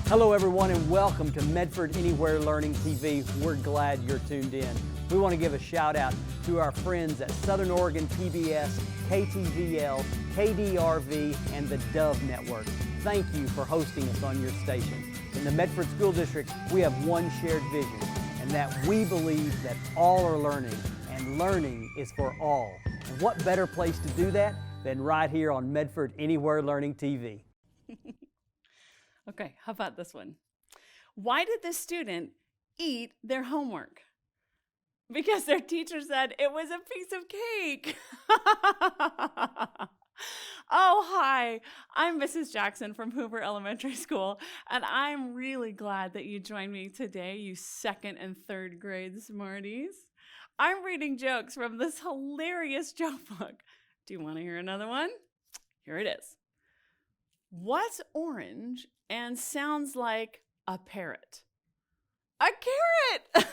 Hello everyone and welcome to Medford Anywhere Learning TV. We're glad you're tuned in. We want to give a shout out to our friends at Southern Oregon PBS, KTVL, KDRV, and the Dove Network. Thank you for hosting us on your station. In the Medford School District, we have one shared vision, and that we believe that all are learning, and learning is for all. And what better place to do that than right here on Medford Anywhere Learning TV. Okay, how about this one? Why did this student eat their homework? Because their teacher said it was a piece of cake. Oh, hi. I'm Mrs. Jackson from Hoover Elementary School, and I'm really glad that you joined me today, you second and third grade smarties. I'm reading jokes from this hilarious joke book. Do you want to hear another one? Here it is. What's orange and sounds like a parrot? A carrot!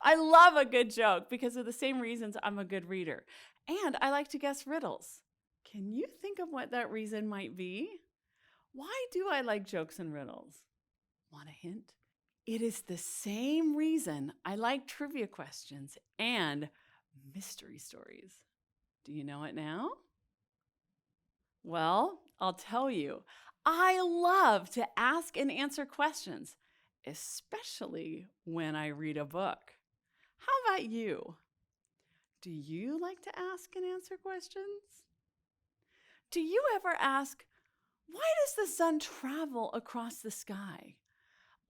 I love a good joke because of the same reasons I'm a good reader. And I like to guess riddles. Can you think of what that reason might be? Why do I like jokes and riddles? Want a hint? It is the same reason I like trivia questions and mystery stories. Do you know it now? Well, I'll tell you, I love to ask and answer questions, especially when I read a book. How about you? Do you like to ask and answer questions? Do you ever ask, why does the sun travel across the sky?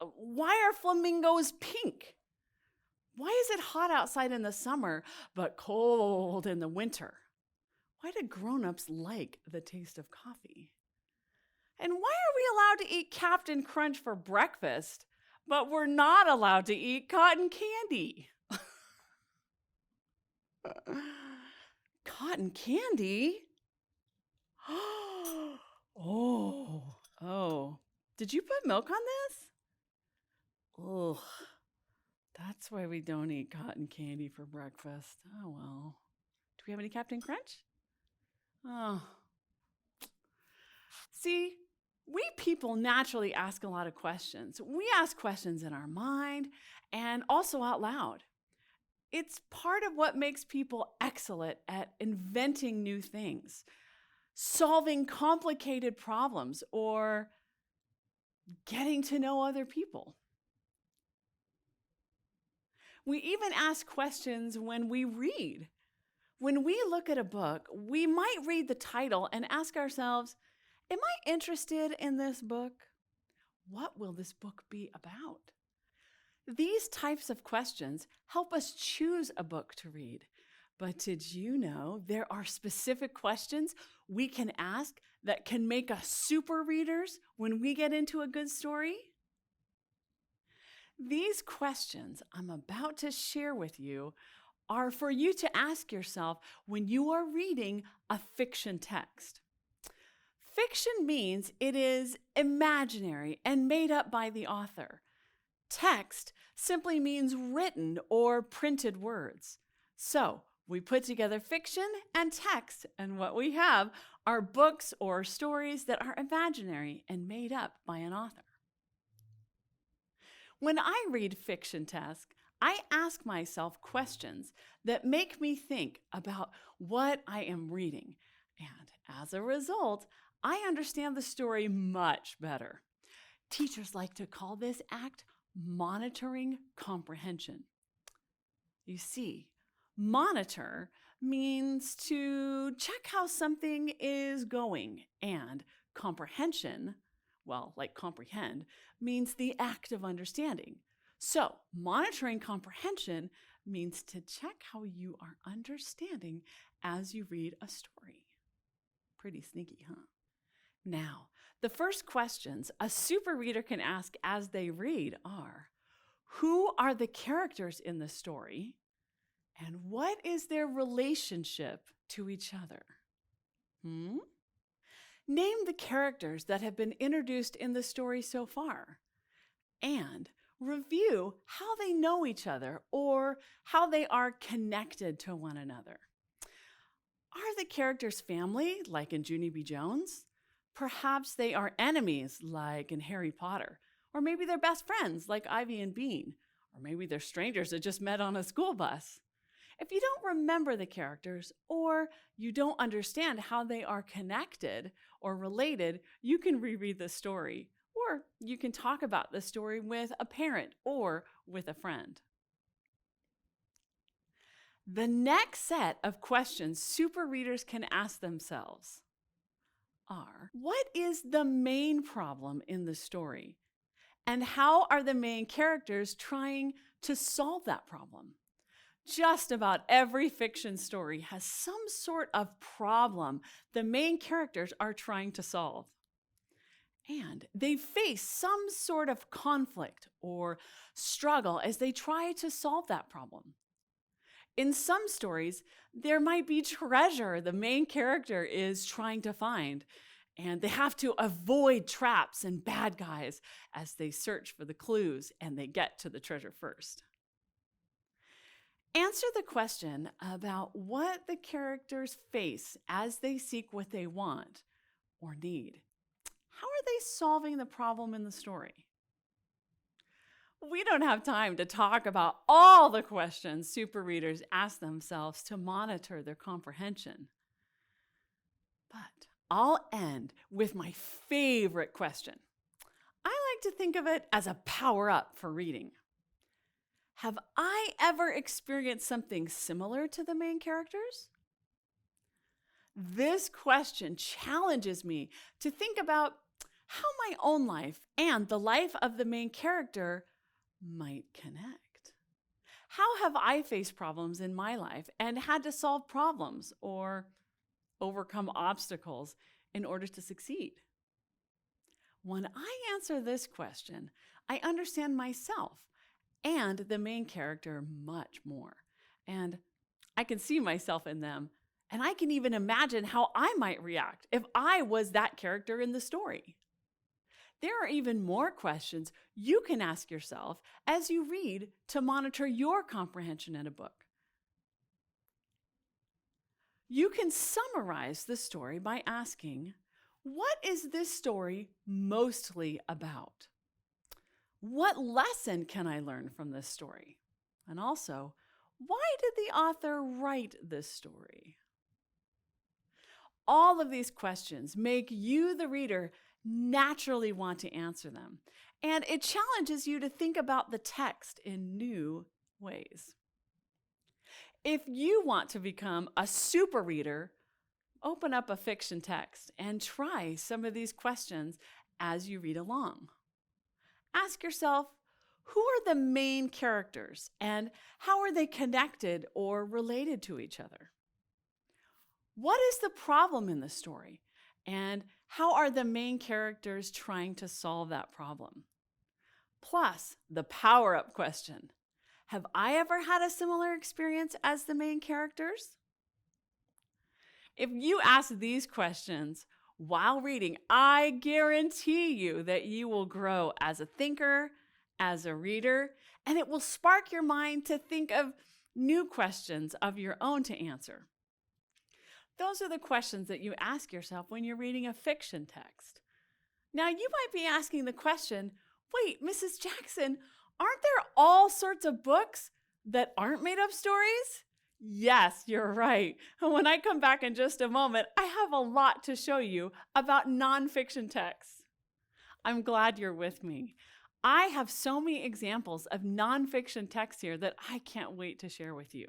Why are flamingos pink? Why is it hot outside in the summer but cold in the winter? Why do grown-ups like the taste of coffee? And why are we allowed to eat Captain Crunch for breakfast, but we're not allowed to eat cotton candy? Cotton candy? Oh. Did you put milk on this? Ugh. That's why we don't eat cotton candy for breakfast. Oh, well. Do we have any Captain Crunch? Oh. See, we people naturally ask a lot of questions. We ask questions in our mind and also out loud. It's part of what makes people excellent at inventing new things, solving complicated problems, or getting to know other people. We even ask questions when we read. When we look at a book, we might read the title and ask ourselves, am I interested in this book? What will this book be about? These types of questions help us choose a book to read. But did you know there are specific questions we can ask that can make us super readers when we get into a good story? These questions I'm about to share with you are for you to ask yourself when you are reading a fiction text. Fiction means it is imaginary and made up by the author. Text simply means written or printed words. So we put together fiction and text, and what we have are books or stories that are imaginary and made up by an author. When I read fiction text, I ask myself questions that make me think about what I am reading. And as a result, I understand the story much better. Teachers like to call this act monitoring comprehension. You see, monitor means to check how something is going, and comprehension, well, like comprehend, means the act of understanding. So, monitoring comprehension means to check how you are understanding as you read a story. Pretty sneaky, huh? Now, the first questions a super reader can ask as they read are, who are the characters in the story, and what is their relationship to each other? Name the characters that have been introduced in the story so far, and review how they know each other or how they are connected to one another. Are the characters family, like in Junie B. Jones? Perhaps they are enemies, like in Harry Potter. Or maybe they're best friends, like Ivy and Bean. Or maybe they're strangers that just met on a school bus. If you don't remember the characters, or you don't understand how they are connected or related, you can reread the story. Or you can talk about the story with a parent or with a friend. The next set of questions super readers can ask themselves are, what is the main problem in the story? And how are the main characters trying to solve that problem? Just about every fiction story has some sort of problem the main characters are trying to solve. And they face some sort of conflict or struggle as they try to solve that problem. In some stories, there might be treasure the main character is trying to find, and they have to avoid traps and bad guys as they search for the clues and they get to the treasure first. Answer the question about what the characters face as they seek what they want or need. How are they solving the problem in the story? We don't have time to talk about all the questions super readers ask themselves to monitor their comprehension. But I'll end with my favorite question. I like to think of it as a power-up for reading. Have I ever experienced something similar to the main characters? This question challenges me to think about how my own life and the life of the main character might connect. How have I faced problems in my life and had to solve problems or overcome obstacles in order to succeed? When I answer this question, I understand myself and the main character much more. And I can see myself in them, and I can even imagine how I might react if I was that character in the story. There are even more questions you can ask yourself as you read to monitor your comprehension in a book. You can summarize the story by asking, what is this story mostly about? What lesson can I learn from this story? And also, why did the author write this story? All of these questions make you, the reader, naturally want to answer them. And it challenges you to think about the text in new ways. If you want to become a super reader, open up a fiction text and try some of these questions as you read along. Ask yourself, who are the main characters and how are they connected or related to each other? What is the problem in the story and how are the main characters trying to solve that problem? Plus, the power-up question. Have I ever had a similar experience as the main characters? If you ask these questions while reading, I guarantee you that you will grow as a thinker, as a reader, and it will spark your mind to think of new questions of your own to answer. Those are the questions that you ask yourself when you're reading a fiction text. Now, you might be asking the question, wait, Mrs. Jackson, aren't there all sorts of books that aren't made up stories? Yes, you're right. And when I come back in just a moment, I have a lot to show you about nonfiction texts. I'm glad you're with me. I have so many examples of nonfiction texts here that I can't wait to share with you.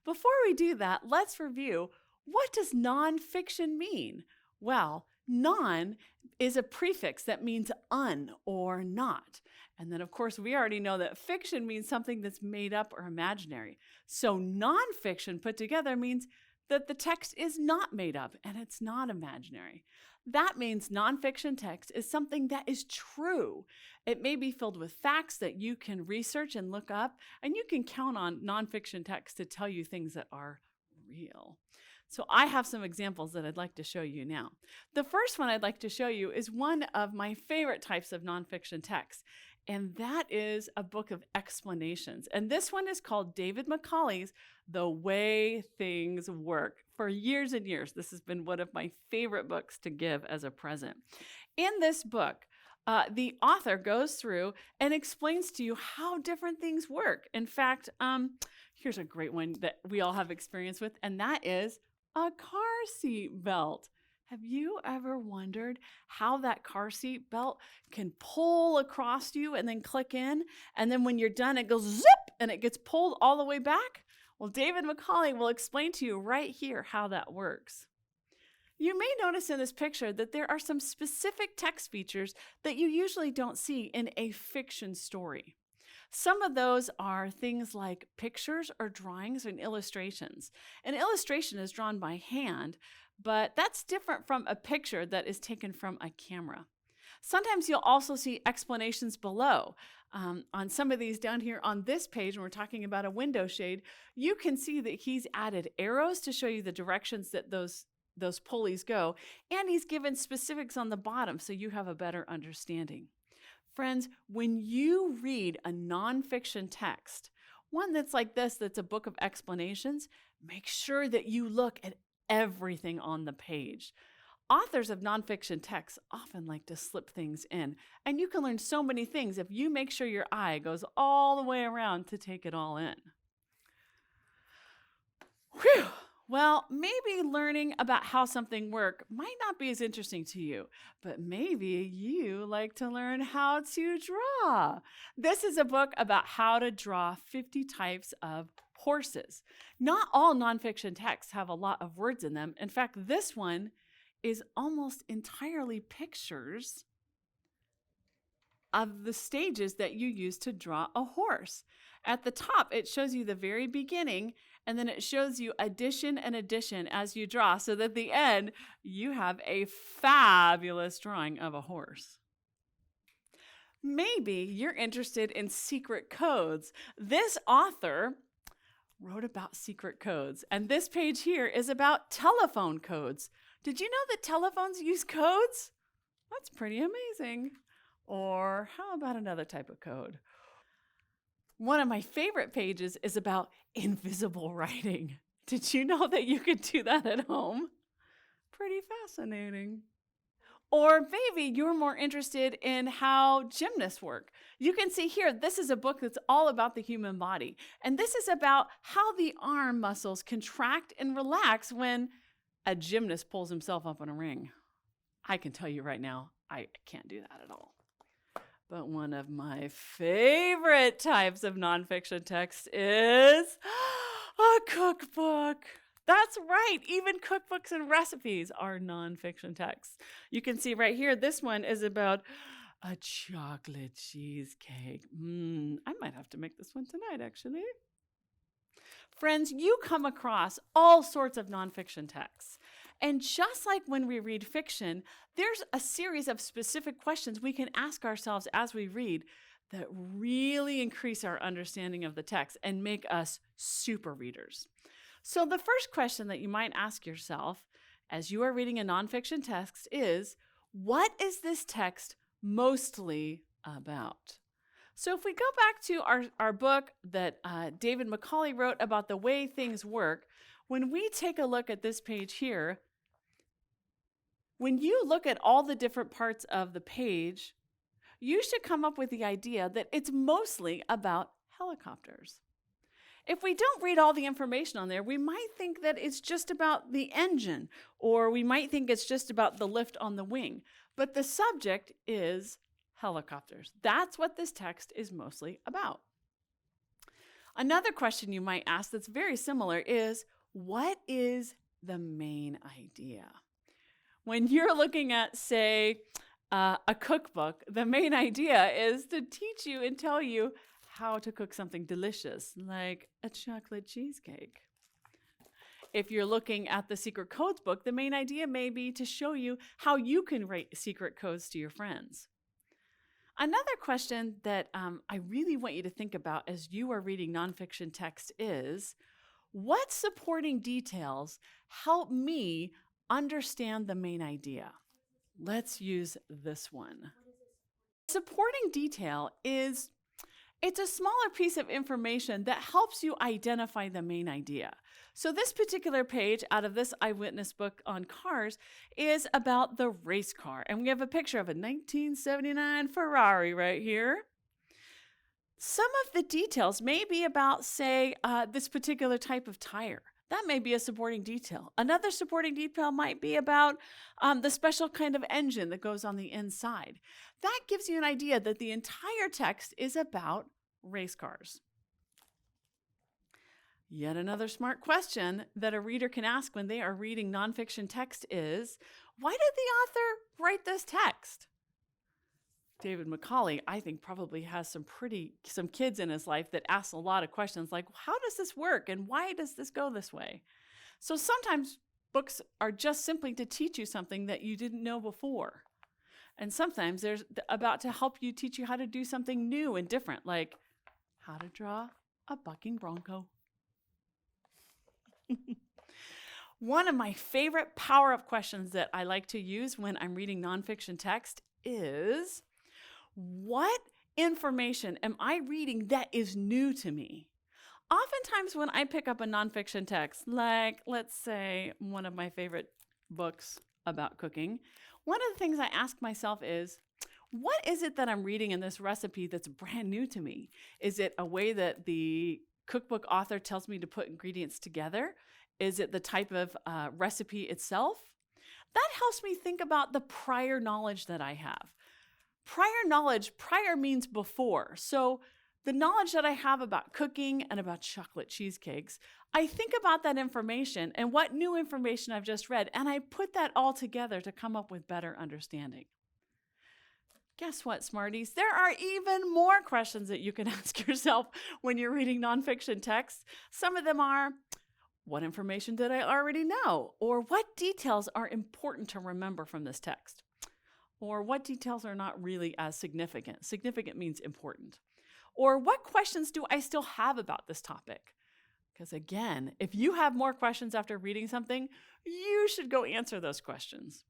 Before we do that, let's review, what does nonfiction mean? Well, non is a prefix that means un or not. And then, of course, we already know that fiction means something that's made up or imaginary. So nonfiction put together means that the text is not made up and it's not imaginary. That means nonfiction text is something that is true. It may be filled with facts that you can research and look up, and you can count on nonfiction text to tell you things that are real. So I have some examples that I'd like to show you now. The first one I'd like to show you is one of my favorite types of nonfiction texts, and that is a book of explanations. And this one is called David Macaulay's The Way Things Work for years and years. This has been one of my favorite books to give as a present. In this book, the author goes through and explains to you how different things work. In fact, here's a great one that we all have experience with, and that is a car seat belt. Have you ever wondered how that car seat belt can pull across you and then click in, and then when you're done, it goes zip and it gets pulled all the way back? Well, David Macaulay will explain to you right here how that works. You may notice in this picture that there are some specific text features that you usually don't see in a fiction story. Some of those are things like pictures or drawings and illustrations. An illustration is drawn by hand, but that's different from a picture that is taken from a camera. Sometimes you'll also see explanations below. On some of these down here on this page, when we're talking about a window shade, you can see that he's added arrows to show you the directions that those pulleys go, and he's given specifics on the bottom so you have a better understanding. Friends, when you read a nonfiction text, one that's like this, that's a book of explanations, make sure that you look at everything on the page. Authors of nonfiction texts often like to slip things in, and you can learn so many things if you make sure your eye goes all the way around to take it all in. Whew! Well, maybe learning about how something works might not be as interesting to you, but maybe you like to learn how to draw. This is a book about how to draw 50 types of horses. Not all nonfiction texts have a lot of words in them. In fact, this one is almost entirely pictures of the stages that you use to draw a horse. At the top, it shows you the very beginning, and then it shows you addition and addition as you draw, so that at the end, you have a fabulous drawing of a horse. Maybe you're interested in secret codes. This author wrote about secret codes, and this page here is about telephone codes. Did you know that telephones use codes? That's pretty amazing. Or how about another type of code? One of my favorite pages is about invisible writing. Did you know that you could do that at home? Pretty fascinating. Or maybe you're more interested in how gymnasts work. You can see here, this is a book that's all about the human body. And this is about how the arm muscles contract and relax when a gymnast pulls himself up in a ring. I can tell you right now, I can't do that at all. But one of my favorite types of nonfiction text is a cookbook. That's right. Even cookbooks and recipes are nonfiction texts. You can see right here, this one is about a chocolate cheesecake. I might have to make this one tonight, actually. Friends, you come across all sorts of nonfiction texts. And just like when we read fiction, there's a series of specific questions we can ask ourselves as we read that really increase our understanding of the text and make us super readers. So the first question that you might ask yourself as you are reading a nonfiction text is, what is this text mostly about? So if we go back to our book that David Macaulay wrote about the way things work, when we take a look at this page here, when you look at all the different parts of the page, you should come up with the idea that it's mostly about helicopters. If we don't read all the information on there, we might think that it's just about the engine, or we might think it's just about the lift on the wing. But the subject is helicopters. That's what this text is mostly about. Another question you might ask that's very similar is, what is the main idea? When you're looking at, say, a cookbook, the main idea is to teach you and tell you how to cook something delicious, like a chocolate cheesecake. If you're looking at the Secret Codes book, the main idea may be to show you how you can write secret codes to your friends. Another question that I really want you to think about as you are reading nonfiction text is, what supporting details help me understand the main idea? Let's use this one. Supporting detail is It's a smaller piece of information that helps you identify the main idea. So this particular page out of this eyewitness book on cars is about the race car. And we have a picture of a 1979 Ferrari right here. Some of the details may be about, say, this particular type of tire. That may be a supporting detail. Another supporting detail might be about the special kind of engine that goes on the inside. That gives you an idea that the entire text is about race cars. Yet another smart question that a reader can ask when they are reading nonfiction text is, why did the author write this text? David Macaulay, I think, probably has some kids in his life that ask a lot of questions like, how does this work and why does this go this way? So sometimes books are just simply to teach you something that you didn't know before. And sometimes they're about to help you, teach you how to do something new and different, like how to draw a bucking bronco. One of my favorite power-up questions that I like to use when I'm reading nonfiction text is, what information am I reading that is new to me? Oftentimes when I pick up a nonfiction text, like let's say one of my favorite books about cooking, one of the things I ask myself is, what is it that I'm reading in this recipe that's brand new to me? Is it a way that the cookbook author tells me to put ingredients together? Is it the type of recipe itself? That helps me think about the prior knowledge that I have. Prior means before. So the knowledge that I have about cooking and about chocolate cheesecakes, I think about that information and what new information I've just read, and I put that all together to come up with better understanding. Guess what, Smarties? There are even more questions that you can ask yourself when you're reading nonfiction text. Some of them are, what information did I already know? Or what details are important to remember from this text? Or what details are not really as significant? Significant means important. Or what questions do I still have about this topic? Because again, if you have more questions after reading something, you should go answer those questions.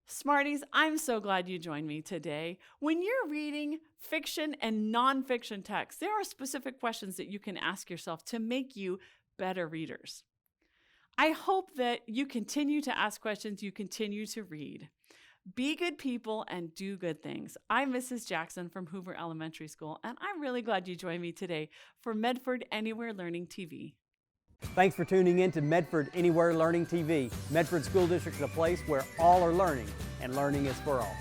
Smarties, I'm so glad you joined me today. When you're reading fiction and nonfiction text, there are specific questions that you can ask yourself to make you better readers. I hope that you continue to ask questions, you continue to read. Be good people and do good things. I'm Mrs. Jackson from Hoover Elementary School, and I'm really glad you joined me today for Medford Anywhere Learning TV. Thanks for tuning in to Medford Anywhere Learning TV. Medford School District is a place where all are learning, and learning is for all.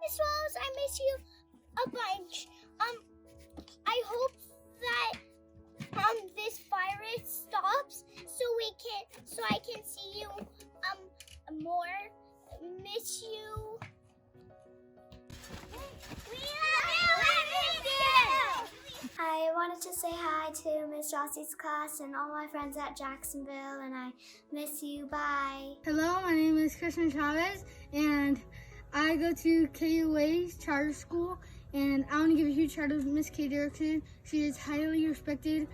Miss Rose, I miss you a bunch. I hope that this virus stops so I can see you more. Miss you. We love you. I wanted to say hi to Miss Rossi's class and all my friends at Jacksonville, and I miss you. Bye. Hello, my name is Christian Chavez, and I go to KUA's charter school, and I want to give a huge shout out to Miss Kay Derrickson. She is highly respected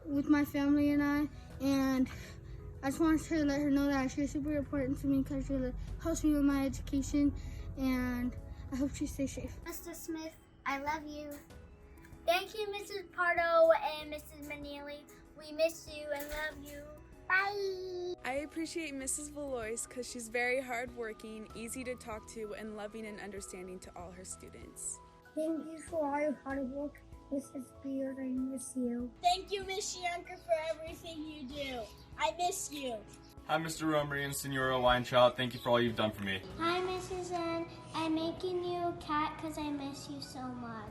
with my family and I, and I just wanted to let her know that she is super important to me because she helps me with my education, and I hope she stays safe. Mr. Smith, I love you. Thank you, Mrs. Pardo and Mrs. Manili. We miss you and love you. Bye. I appreciate Mrs. Valois because she's very hardworking, easy to talk to, and loving and understanding to all her students. Thank you for all your hard work, Mrs. Beard. I miss you. Thank you, Miss Yanker, for everything you do. I miss you. Hi, Mr. Romery and Senora Weinchild. Thank you for all you've done for me. Hi, Mrs. N. I'm making you a cat because I miss you so much.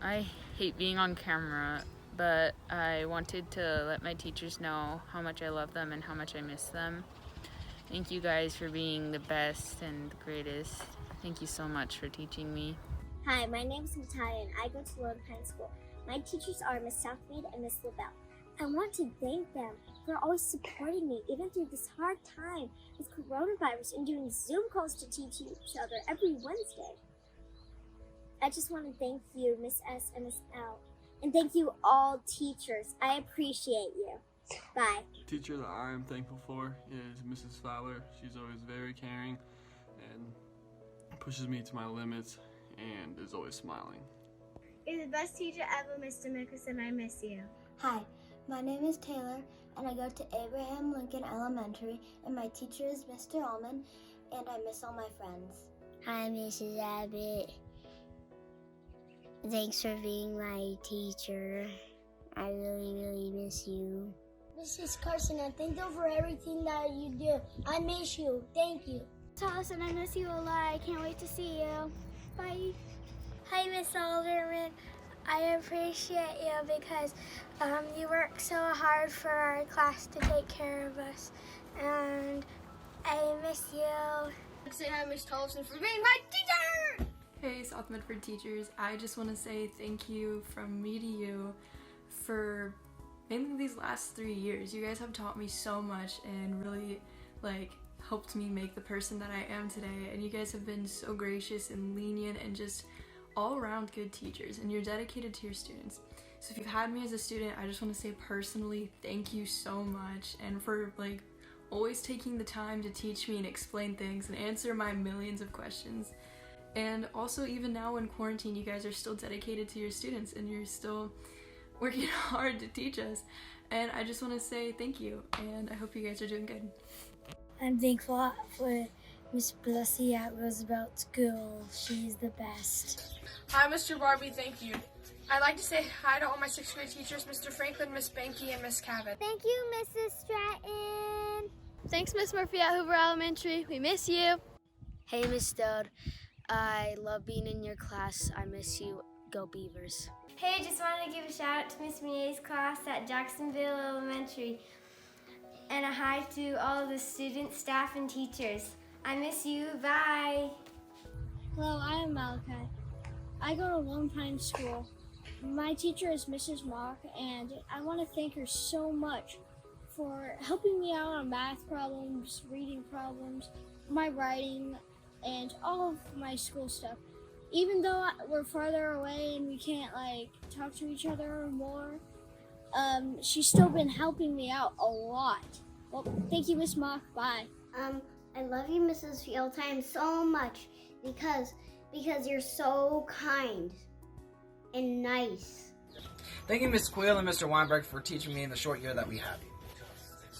I hate being on camera, but I wanted to let my teachers know how much I love them and how much I miss them. Thank you guys for being the best and the greatest. Thank you so much for teaching me. Hi, my name is Natalia and I go to Lone Pine School. My teachers are Miss Southmead and Miss LaBelle. I want to thank them for always supporting me even through this hard time with coronavirus and doing Zoom calls to teach each other every Wednesday. I just want to thank you, Miss S and Miss L. And thank you all teachers. I appreciate you. Bye. The teacher that I am thankful for is Mrs. Fowler. She's always very caring and pushes me to my limits and is always smiling. You're the best teacher ever, Mr. Mickelson. I miss you. Hi, my name is Taylor, and I go to Abraham Lincoln Elementary, and my teacher is Mr. Allman, and I miss all my friends. Hi, Mrs. Abbott. Thanks for being my teacher. I really, really miss you. Mrs. Carson, and thank you for everything that you do. I miss you. Thank you. Allison, I miss you a lot. I can't wait to see you. Bye. Hi, Miss Alderman. I appreciate you because you work so hard for our class to take care of us, and I miss you. Say hi, Miss Tolson, for being my teacher! Hey, South Medford teachers. I just want to say thank you from me to you for mainly these last 3 years. You guys have taught me so much and really helped me make the person that I am today, and you guys have been so gracious and lenient and just all around good teachers, and you're dedicated to your students. So if you've had me as a student, I just want to say personally thank you so much, and for always taking the time to teach me and explain things and answer my millions of questions. And also, even now in quarantine, you guys are still dedicated to your students and you're still working hard to teach us, and I just want to say thank you, and I hope you guys are doing good. I'm thankful for Miss Blessy at Roosevelt School. She's the best. Hi, Mr. Barbie, thank you. I'd like to say hi to all my 6th grade teachers, Mr. Franklin, Miss Banky, and Miss Cabot. Thank you, Mrs. Stratton. Thanks, Miss Murphy at Hoover Elementary. We miss you. Hey, Miss Dode. I love being in your class. I miss you. Go Beavers. Hey, just wanted to give a shout out to Miss Mie's class at Jacksonville Elementary. And a hi to all of the students, staff, and teachers. I miss you. Bye. Hello, I am Malachi. I go to Lone Pine School. My teacher is Mrs. Mock, and I want to thank her so much for helping me out on math problems, reading problems, my writing, and all of my school stuff. Even though we're farther away and we can't talk to each other more, she's still been helping me out a lot. Well, thank you, Miss Mock. Bye. I love you, Mrs. Fieldtime, so much because you're so kind and nice. Thank you, Miss Squill and Mr. Weinberg, for teaching me in the short year that we have you.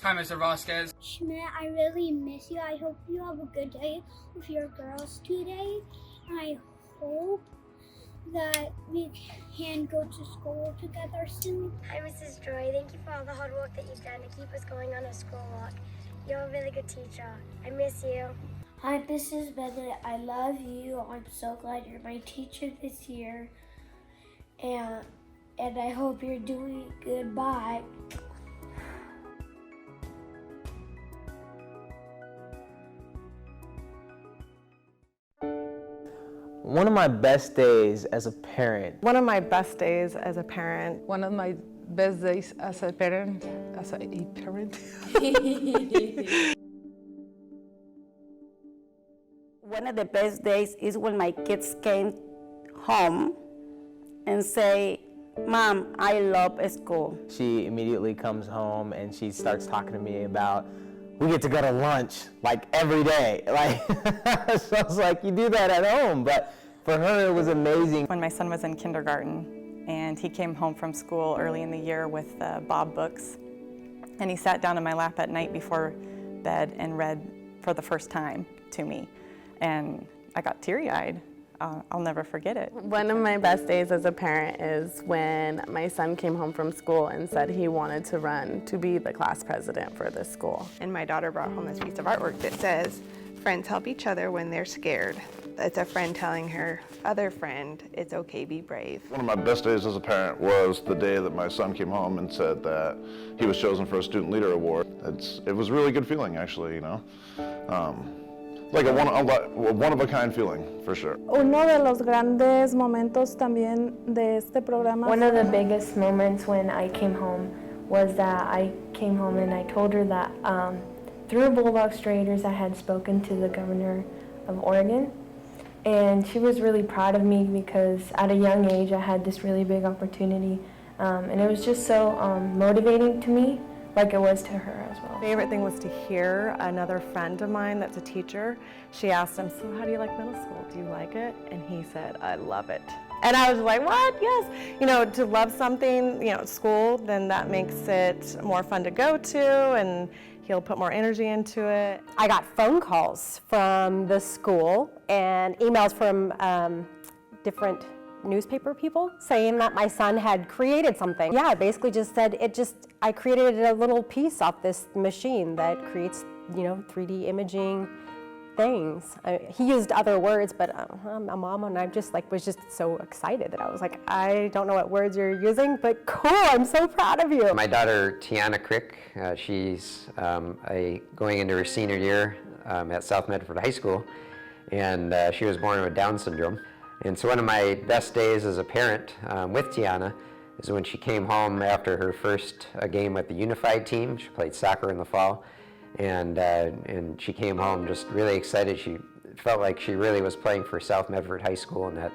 Hi, Mr. Vasquez. Schmidt, I really miss you. I hope you have a good day with your girls today. I hope that we can go to school together soon. Hi, Mrs. Joy. Thank you for all the hard work that you've done to keep us going on a school walk. You're a really good teacher. I miss you. Hi, Mrs. Bennett. I love you. I'm so glad you're my teacher this year. And I hope you're doing good. Bye. One of my best days as a parent. One of my best days as a parent. One of my best days as a parent. One of the best days is when my kids came home and say, "Mom, I love school." She immediately comes home and she starts talking to me about, we get to go to lunch every day. So I was like, you do that at home, but for her it was amazing. When my son was in kindergarten and he came home from school early in the year with Bob books, and he sat down in my lap at night before bed and read for the first time to me, and I got teary-eyed. I'll never forget it. One of my best days as a parent is when my son came home from school and said he wanted to run to be the class president for this school. And my daughter brought home this piece of artwork that says, "Friends help each other when they're scared." It's a friend telling her other friend, "It's okay, be brave." One of my best days as a parent was the day that my son came home and said that he was chosen for a Student Leader Award. It was a really good feeling, actually, you know. Like a one-of-a-kind feeling, for sure. Uno de los grandes momentos también de este programa. One of the biggest moments when I came home was that I came home and I told her that through Bulldog Straders I had spoken to the governor of Oregon, And she was really proud of me because at a young age I had this really big opportunity. And it was just so motivating to me, like it was to her as well. Favorite thing was to hear another friend of mine that's a teacher. She asked him, so how do you like middle school? Do you like it? And he said, I love it. And I was like, what? Yes. You know, to love something, you know, at school, then that makes it more fun to go to, and he'll put more energy into it. I got phone calls from the school and emails from different newspaper people saying that my son had created something. Yeah, basically just said I created a little piece off this machine that creates, you know, 3D imaging things. He used other words, but I'm a mom and I just was just so excited that I was like, I don't know what words you're using, but cool, I'm so proud of you. My daughter, Tiana Crick, she's going into her senior year at South Medford High School, and she was born with Down syndrome. And so one of my best days as a parent with Tiana is when she came home after her first game with the unified team. She played soccer in the fall, and she came home just really excited. She felt like she really was playing for South Medford High School, and that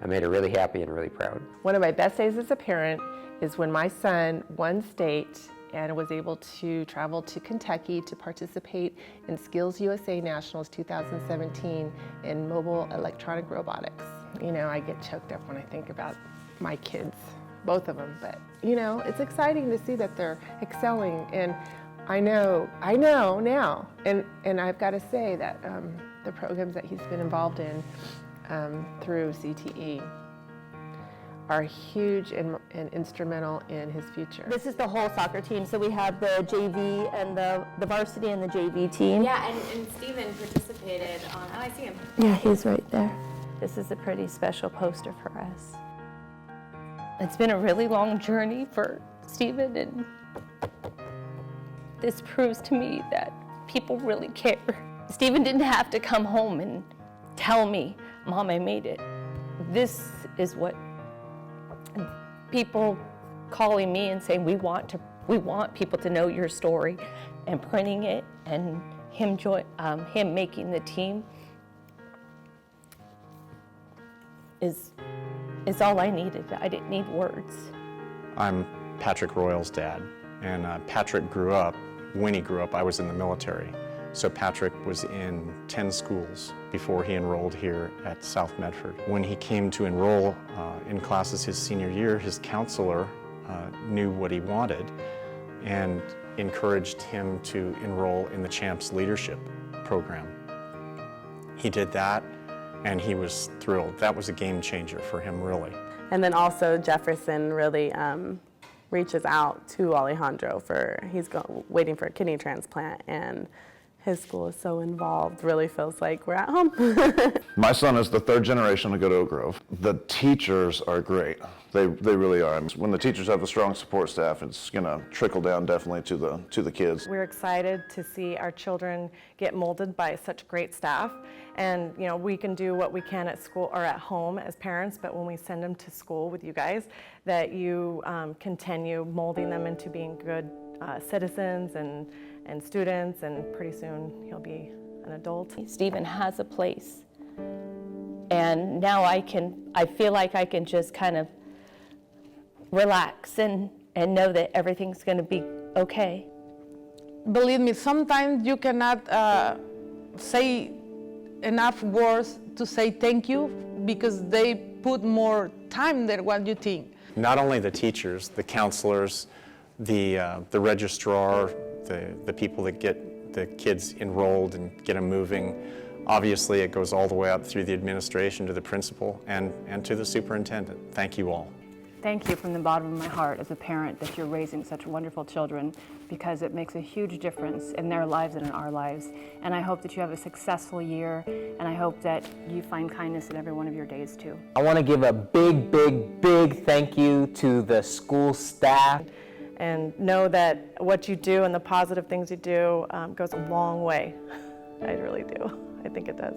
made her really happy and really proud. One of my best days as a parent is when my son won state and was able to travel to Kentucky to participate in Skills USA Nationals 2017 in mobile electronic robotics. You know, I get choked up when I think about my kids, both of them, but you know, it's exciting to see that they're excelling, and I know now, and I've got to say that the programs that he's been involved in through CTE are huge and instrumental in his future. This is the whole soccer team, so we have the JV and the varsity and the JV team. Yeah, and Steven participated on, oh, I see him. Yeah, he's right there. This is a pretty special poster for us. It's been a really long journey for Steven, and this proves to me that people really care. Steven didn't have to come home and tell me, Mom, I made it. This is what people calling me and saying, we want people to know your story, and printing it, and him making the team is all I needed. I didn't need words. I'm Patrick Royal's dad, and Patrick grew up, when he grew up, I was in the military. So Patrick was in 10 schools before he enrolled here at South Medford. When he came to enroll in classes his senior year, his counselor knew what he wanted and encouraged him to enroll in the Champs Leadership Program. He did that, and he was thrilled. That was a game changer for him, really. And then also Jefferson really reaches out to Alejandro he's waiting for a kidney transplant, and his school is so involved, really feels like we're at home. My son is the third generation to go to Oak Grove. The teachers are great. They really are. When the teachers have a strong support staff, it's gonna trickle down definitely to the kids. We're excited to see our children get molded by such great staff, and you know, we can do what we can at school or at home as parents, but when we send them to school with you guys, that you continue molding them into being good citizens and students, and pretty soon he'll be an adult. Steven has a place, and now I feel like I can just kind of relax and know that everything's going to be okay. Believe me, sometimes you cannot say enough words to say thank you, because they put more time than what you think. Not only the teachers, the counselors, the registrar, the people that get the kids enrolled and get them moving. Obviously, it goes all the way up through the administration to the principal and to the superintendent. Thank you all. Thank you from the bottom of my heart as a parent that you're raising such wonderful children, because it makes a huge difference in their lives and in our lives. And I hope that you have a successful year, and I hope that you find kindness in every one of your days too. I want to give a big, big, big thank you to the school staff. And know that what you do and the positive things you do goes a long way. I really do. I think it does.